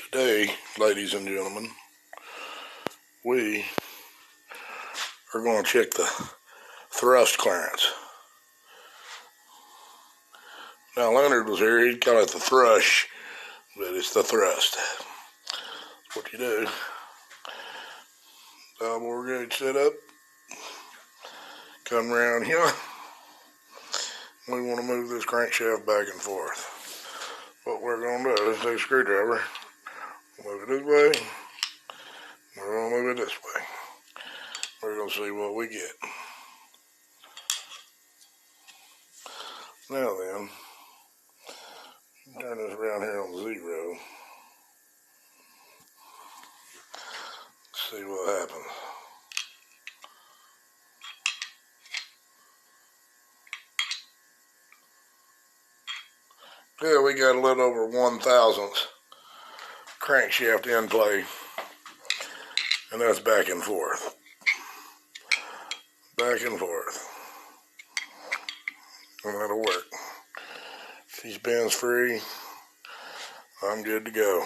Today, ladies and gentlemen, we are going to check the thrust clearance. Now, Leonard was here. He'd call it the thrush, but it's the thrust. That's what you do. Bore gauge set up. Come around here. We want to move this crankshaft back and forth. What we're going to do is take a screwdriver, move it this way, we're going to move it this way. We're going to see what we get. Now then, turn this around here on 0. See what happens. Yeah, we got a little over 1/1000th crankshaft in play, and that's back and forth. Back and forth. And that'll work. If these pins free, I'm good to go.